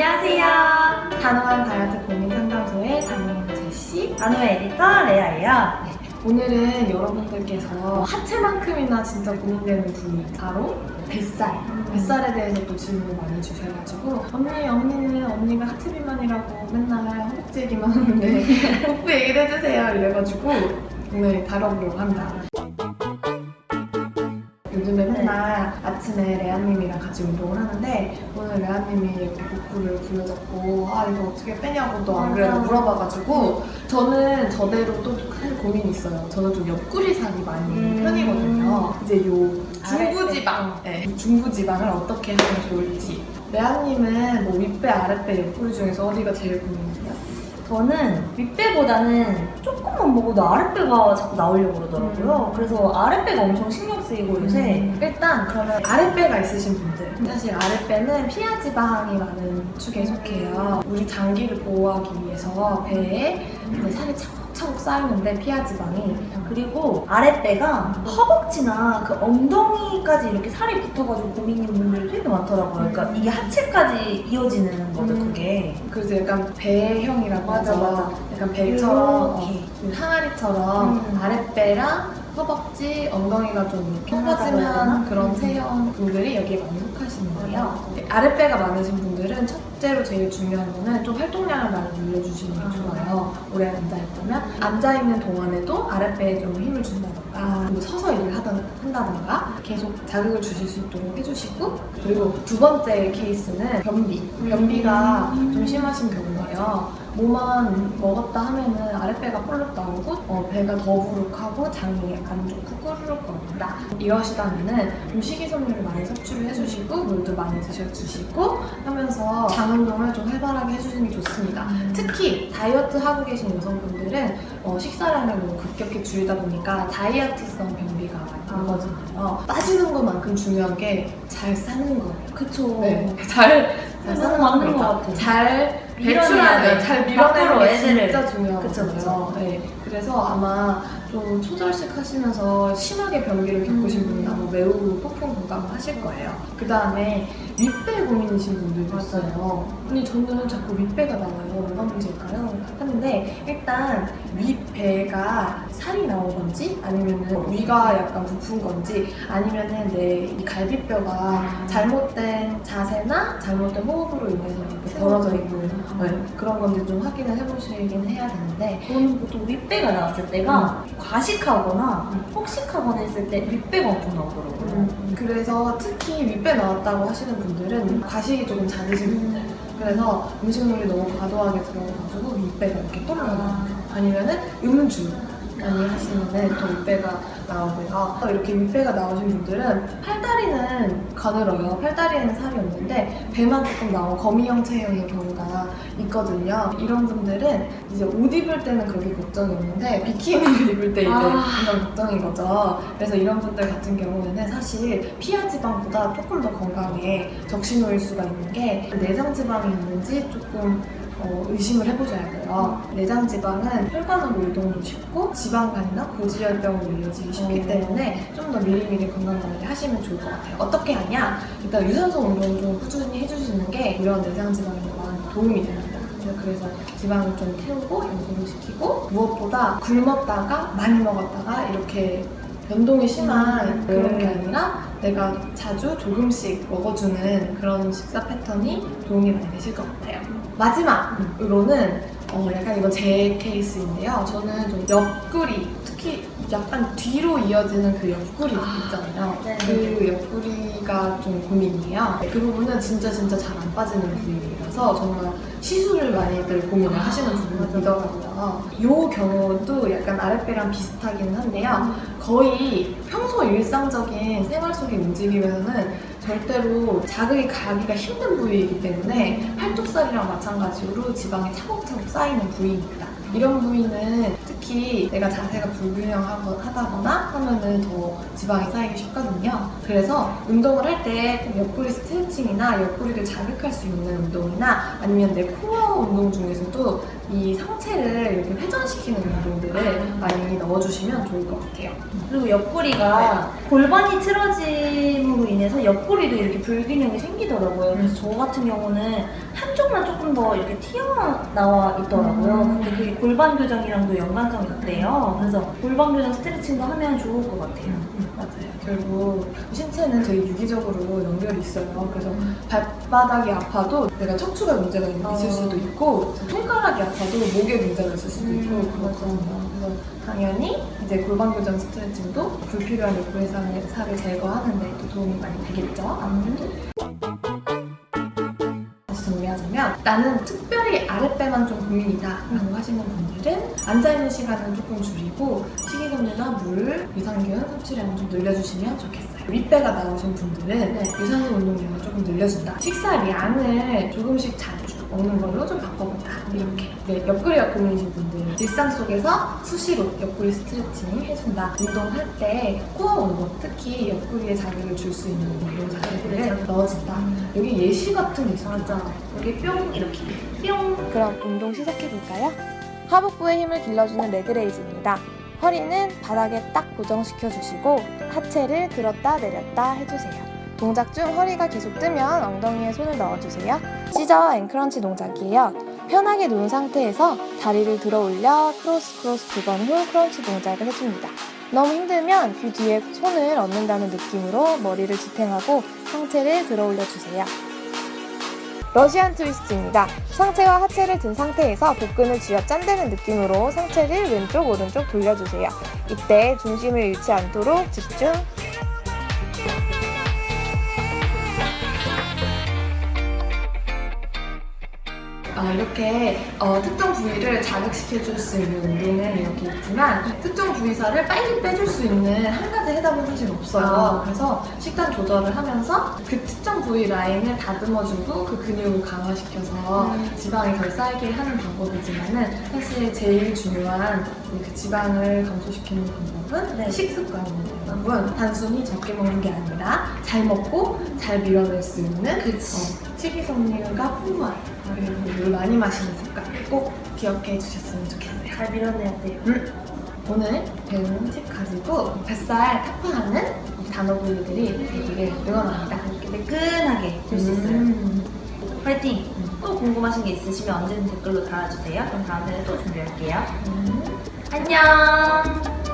안녕하세요. 단호한 다이어트 고민 상담소의 단호한 제시, 단호의 에디터 레아예요. 오늘은 여러분들께서 하체만큼이나 진짜 고민되는 부위, 바로 뱃살. 뱃살에 대해서 또 질문을 많이 주셔가지고 언니는 언니가 하체 비만이라고 맨날 허벅지 얘기만 하는데 복부 얘기를 해주세요 이래가지고 오늘 다뤄보려고 합니다. 요즘에 맨날 아침에 레아님이랑 같이 운동을 하는데 오늘 레아님이 이렇게 복부를 부여잡고 이거 어떻게 빼냐고 또 안 그래도 물어봐가지고 저는 저대로 또 큰 고민이 있어요. 저는 좀 옆구리 살이 많이 있는 편이거든요. 이제 요 중부지방, 중부지방을 어떻게 하면 좋을지. 레아님은 뭐 윗배, 아랫배, 옆구리 중에서 어디가 제일 고민이세요? 저는 윗배보다는 조금만 먹어도 아랫배가 자꾸 나오려고 그러더라고요. 그래서 아랫배가 엄청 신경 쓰이고 요새. 일단 그러면 아랫배가 있으신 분들, 사실 아랫배는 피하지방이 많은 축에 속해요. 우리 장기를 보호하기 위해서 배에 이제 살이 차곡차곡 쌓이는데 피하지방이, 그리고 아랫배가 허벅지나 그 엉덩이까지 이렇게 살이 붙어가지고 고민인 분들이 되게 많더라고요. 그러니까 이게 하체까지 이어지는 거죠, 그게. 그래서 약간 배형이라고 맞아, 하죠. 맞아. 약간 배처럼 이렇게. 그 항아리처럼 아랫배랑 허벅지, 엉덩이가 좀 이렇게 펴짐한 그런 체형 분들이 여기에 많이 속하시는데요. 아랫배가 많으신 분들은 첫째로 제일 중요한 거는 좀 활동량을 많이 늘려주시는 게 좋아요. 오래 앉아있다면 앉아있는 동안에도 아랫배에 좀 힘을 준다던가, 그리고 서서 일을 한다던가 계속 자극을 주실 수 있도록 해주시고, 그리고 두 번째 케이스는 변비가 좀 심하신 경우예요. 뭐만 먹었다 하면은 아랫배가 볼록 나오고 배가 더부룩하고 장이 안 좋고 꾸르륵거린다. 이러시다면은 좀 식이섬유를 많이 섭취를 해주시고 물도 많이 드셔주시고 하면서 장 운동을 좀 활발하게 해주시는 게 좋습니다. 특히 다이어트 하고 계신 여성분들은 식사량을 너무 급격히 줄이다 보니까 다이어트성 변비가 많이 오거든요. 빠지는 것만큼 중요한 게 잘 싸는 거예요. 그쵸. 네, 잘 싸는 거 맞는 것 같아요. 잘 밀어내야 돼. 잘 밀어내는 밖으로 게 애들을. 진짜 중요하거든요. 그쵸. 네, 그래서 아마 좀 초절식 하시면서 심하게 변비를 겪으신 분은 아마 매우 폭풍 공감하실 거예요. 그 다음에 윗배 고민이신 분들도 있어요. 아니 저는 자꾸 윗배가 나와요. 뭐가 문제일까요? 하는데 일단 윗배가 살이 나온 건지 아니면은 위가 약간 부푼 건지 아니면은 내 이 갈비뼈가 잘못된 자세나 잘못된 호흡으로 인해서 이렇게 벌어져 있는 그런 건지 좀 확인을 해보시긴 해야 되는데, 저는 보통 윗배가 나왔을 때가 과식하거나 폭식하거나 했을 때 윗배가 엄청 나오더라고요. 그래서 특히 윗배 나왔다고 하시는 분들은 과식이 조금 잦으신 분들, 그래서 음식물이 너무 과도하게 들어가가지고 윗배가 이렇게 떠올라요. 아니면은 음주 많이 하시면은 또 윗배가 나오고요. 이렇게 윗배가 나오신 분들은 팔다리는 가늘어요. 팔다리에는 살이 없는데 배만 조금 나온 거미형 체형의 경우가 있거든요. 이런 분들은 이제 옷 입을 때는 그렇게 걱정이 없는데 비키니를 입을 때 이제 이런 걱정인 거죠. 그래서 이런 분들 같은 경우에는 사실 피하지방보다 조금 더 건강에 적신호일 수가 있는 게 내장 지방이 있는지 조금 의심을 해보셔야 돼요. 내장 지방은 혈관으로 이동도 쉽고 지방간이나 고지혈병으로 이어지기 쉽기 때문에 좀 더 미리미리 건강관리 하시면 좋을 것 같아요. 어떻게 하냐? 일단 유산소 운동 좀 꾸준히 해주시는 게 이런 내장 지방에 많은 도움이 됩니다. 그래서 지방을 좀 태우고 연소를 시키고, 무엇보다 굶었다가 많이 먹었다가 이렇게 변동이 심한 그런 게 아니라 내가 자주 조금씩 먹어주는 그런 식사 패턴이 도움이 많이 되실 것 같아요. 마지막으로는 약간 이거 제 케이스인데요. 저는 좀 옆구리, 특히 약간 뒤로 이어지는 그 옆구리 있잖아요. 그 옆구리가 좀 고민이에요. 그 부분은 진짜 잘 안 빠지는 부위라서 정말 시술을 많이들 고민을 하시는 부분이더라고요. 이 경우도 약간 아랫배랑 비슷하기는 한데요. 거의 평소 일상적인 생활 속에 움직임에서는 절대로 자극이 가기가 힘든 부위이기 때문에 팔뚝살이랑 마찬가지로 지방이 차곡차곡 쌓이는 부위입니다. 이런 부위는 특히 내가 자세가 불균형하다거나 하면은 더 지방이 쌓이기 쉽거든요. 그래서 운동을 할 때 옆구리 스트레칭이나 옆구리를 자극할 수 있는 운동이나 아니면 내 코어 운동 중에서도 이 상체를 이렇게 회전시키는 운동들을 많이 넣어주시면 좋을 것 같아요. 그리고 옆구리가 골반이 틀어짐으로 인해서 옆구리도 이렇게 불균형이 생기더라고요. 그래서 저 같은 경우는 한쪽만 조금 더 이렇게 튀어나와 있더라고요. 근데 그게 골반 교정이랑도 연관성이 있대요. 그래서 골반 교정 스트레칭도 하면 좋을 것 같아요. 맞아요. 결국 신체는 되게 유기적으로 연결이 있어요. 그래서 발바닥이 아파도 내가 척추가 문제가 있을 수도 있고 손가락이 아파도 목에 문제가 있을 수도 있고 그렇거든요. 그래서 당연히 이제 골반 교정 스트레칭도 불필요한 요구의 살을 제거하는 데 또 도움이 많이 되겠죠. 아무래도. 다시 정리하자면 나는 특별히 아랫배만 좀 고민이다 라고 하시는 분들은 앉아있는 시간을 조금 줄이고 식이섬유나 물, 유산균 섭취량을 좀 늘려주시면 좋겠어요. 윗배가 나오신 분들은 유산소 운동량을 조금 늘려준다. 식사량을 조금씩 자주 먹는 걸로 좀 바꿔본다. 이렇게 옆구리가 고민이신 분들 일상 속에서 수시로 옆구리 스트레칭 해준다. 운동할 때 코어 운동, 특히 옆구리에 자극을 줄 수 있는 운동 자세들을 넣어준다. 여기 예시 같은 게 있어요. 맞아. 여기 뿅 이렇게 뿅. 그럼 운동 시작해볼까요? 하복부의 힘을 길러주는 레그레이즈입니다. 허리는 바닥에 딱 고정시켜주시고 하체를 들었다 내렸다 해주세요. 동작 중 허리가 계속 뜨면 엉덩이에 손을 넣어주세요. 시저 앤 크런치 동작이에요. 편하게 누운 상태에서 다리를 들어 올려 크로스 두 번 후 크런치 동작을 해줍니다. 너무 힘들면 귀 뒤에 손을 얹는다는 느낌으로 머리를 지탱하고 상체를 들어 올려주세요. 러시안 트위스트입니다. 상체와 하체를 든 상태에서 복근을 쥐어 짠대는 느낌으로 상체를 왼쪽 오른쪽 돌려주세요. 이때 중심을 잃지 않도록 집중. 이렇게 특정 부위를 자극시켜줄 수 있는 운동은 이렇게 있지만 특정 부위살을 빨리 빼줄 수 있는 한 가지 해답은 사실 없어요. 그래서 식단 조절을 하면서 그 특정 부위 라인을 다듬어주고 그 근육을 강화시켜서 지방이 덜 쌓이게 하는 방법이지만은 사실 제일 중요한 그 지방을 감소시키는 방법은 식습관입니다. 여러분 단순히 적게 먹는 게 아니라 잘 먹고 잘 밀어낼 수 있는 식이섬유가 풍부한 그리고 물 많이 마시는 습관 꼭 기억해 주셨으면 좋겠어요. 잘 밀어내야 돼요. 오늘 배운 팁 가지고 뱃살 타파하는 단어 부위들이 되기를 응원합니다. 이렇게 매끈하게 될 수 있어요. 화이팅! 또 궁금하신 게 있으시면 언제든 댓글로 달아주세요. 그럼 다음에는 또 준비할게요. 안녕!